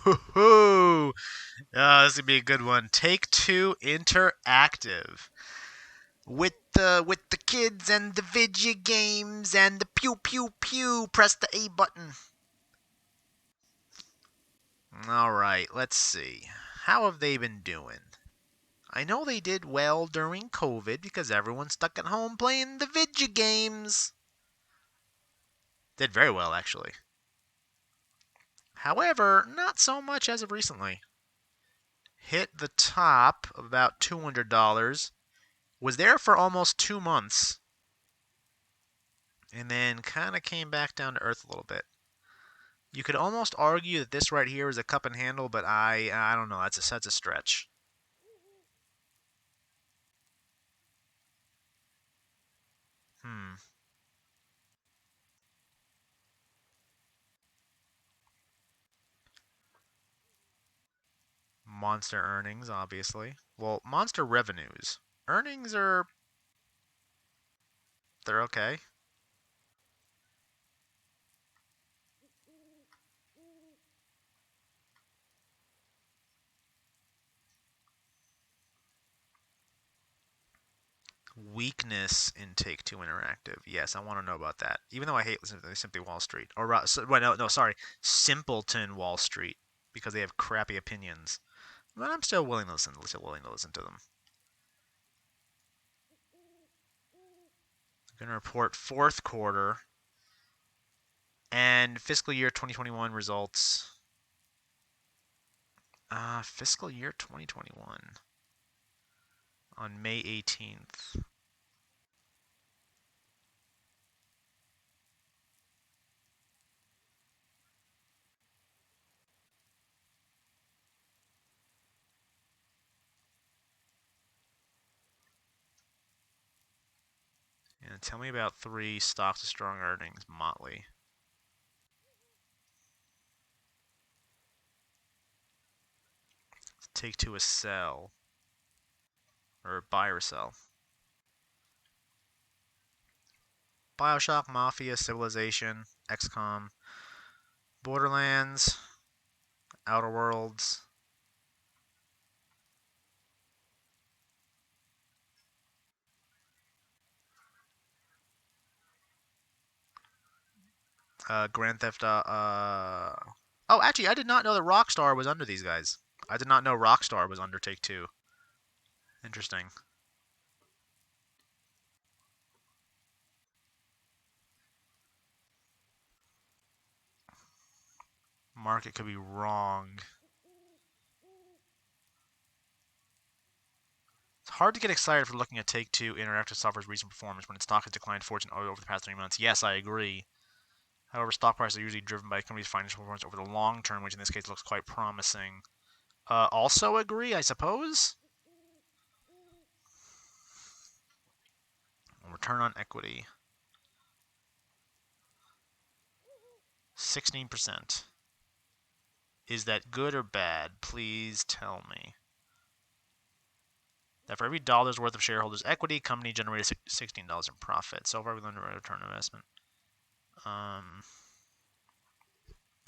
Oh, this is gonna be a good one. Take-Two Interactive. With the kids and the video games and the pew pew pew. Press the A button. All right, let's see. How have they been doing? I know they did well during COVID because everyone's stuck at home playing the video games. Did very well, actually. However, not so much as of recently. Hit the top of about $200. Was there for almost 2 months. And then kind of came back down to earth a little bit. You could almost argue that this right here is a cup and handle, but I don't know. That's a stretch. Hmm. Monster earnings, obviously. Well, monster revenues. Earnings they're okay. Weakness in Take-Two Interactive. Yes, I want to know about that. Even though I hate Simply Wall Street. Or, wait, no, sorry. Simpleton Wall Street. Because they have crappy opinions. But I'm still willing to listen to them. I'm going to report fourth quarter and fiscal year 2021 results. Fiscal year 2021 on May 18th. And tell me about three stocks with strong earnings. Motley. Take-Two a sell. Or buy or sell. Bioshock, Mafia, Civilization, XCOM, Borderlands, Outer Worlds. Grand Theft. Oh, actually, I did not know that Rockstar was under these guys. I did not know Rockstar was under Take-Two. Interesting. Market could be wrong. It's hard to get excited for looking at Take-Two Interactive Software's recent performance when its stock has declined 14 over the past 3 months. Yes, I agree. However, stock prices are usually driven by a company's financial performance over the long term, which in this case looks quite promising. Also agree, I suppose? Return on equity. 16%. Is that good or bad? Please tell me. That for every dollar's worth of shareholders' equity, company generated $16 in profit. So far, we've learned a return on investment.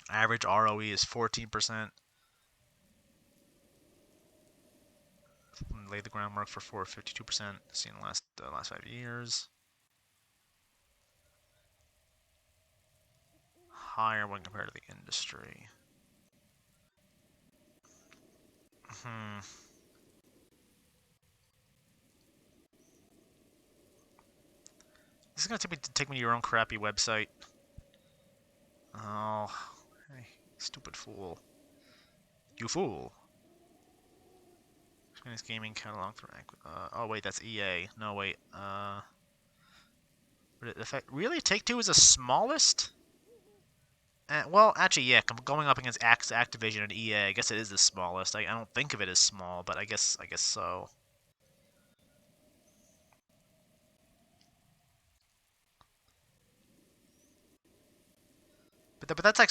Average ROE is 14%. Laid the groundwork for 52% seen in the last 5 years. Higher when compared to the industry. This is gonna take me to your own crappy website. Oh, hey, stupid fool. You fool. Experience gaming catalog for oh wait, that's EA. No wait. Would it affect really? Take-Two is the smallest. Well, actually, yeah. Going up against Activision and EA, I guess it is the smallest. I don't think of it as small, but I guess so. But that's like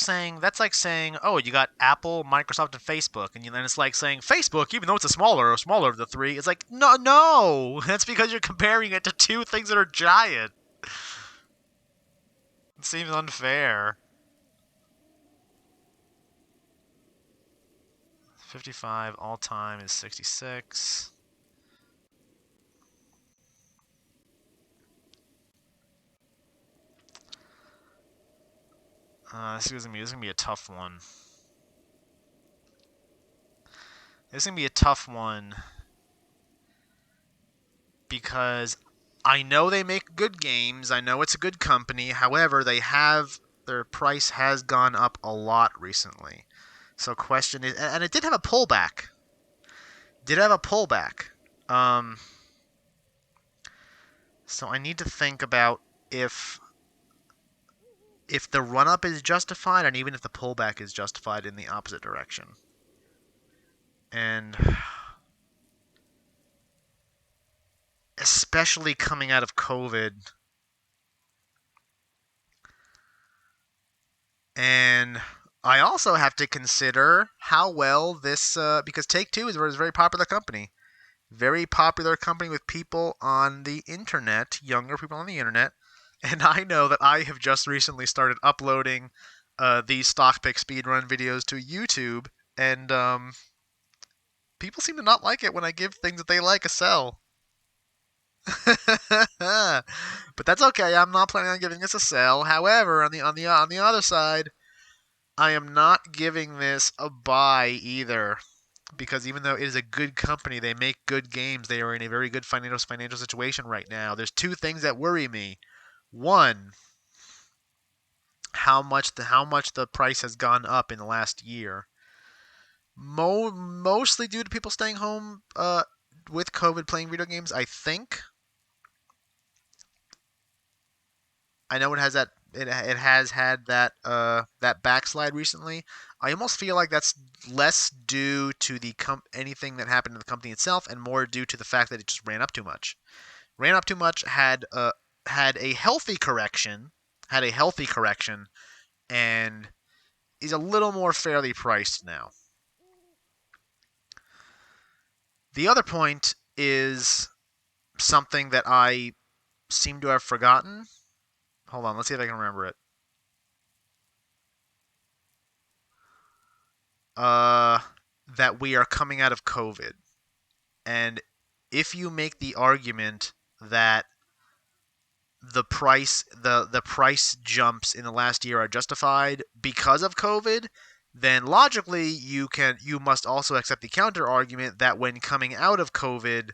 saying, oh, you got Apple, Microsoft, and Facebook, and then it's like saying Facebook, even though it's a smaller of the three. It's like no, that's because you're comparing it to two things that are giant. It seems unfair. 55 all time is 66. This is gonna be a tough one. This is gonna be a tough one because I know they make good games. I know it's a good company. However, their price has gone up a lot recently. So question is, and it did have a pullback. So I need to think about if the run up is justified, and even if the pullback is justified in the opposite direction. And especially coming out of COVID. And I also have to consider how well this, because Take-Two is a very popular company. Very popular company with people on the internet, younger people on the internet. And I know that I have just recently started uploading these Stock Pick Speedrun videos to YouTube. And people seem to not like it when I give things that they like a sell. But that's okay. I'm not planning on giving this a sell. However, on the other side, I am not giving this a buy either, because even though it is a good company, they make good games. They are in a very good financial situation right now. There's two things that worry me. One, how much the price has gone up in the last year. Mostly due to people staying home with COVID playing video games, I think. I know it has that it has had that backslide recently. I almost feel like that's less due to anything that happened to the company itself, and more due to the fact that it just ran up too much. Ran up too much, had a healthy correction, and is a little more fairly priced now. The other point is something that I seem to have forgotten. Hold on, let's see if I can remember it. That we are coming out of COVID. And if you make the argument that the price jumps in the last year are justified because of COVID, then logically you must also accept the counter argument that when coming out of COVID,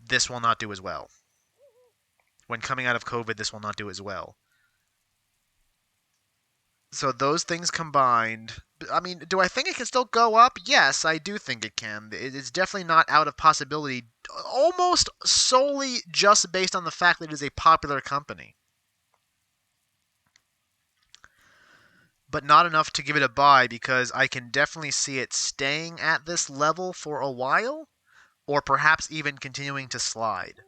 this will not do as well. When coming out of COVID, this will not do as well. So those things combined, I mean, do I think it can still go up? Yes, I do think it can. It's definitely not out of possibility, almost solely just based on the fact that it is a popular company. But not enough to give it a buy, because I can definitely see it staying at this level for a while, or perhaps even continuing to slide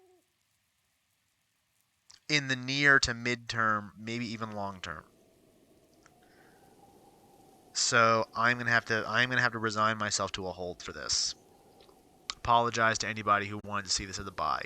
in the near to mid-term, maybe even long-term. So I'm gonna have to resign myself to a hold for this. Apologize to anybody who wanted to see this as a buy.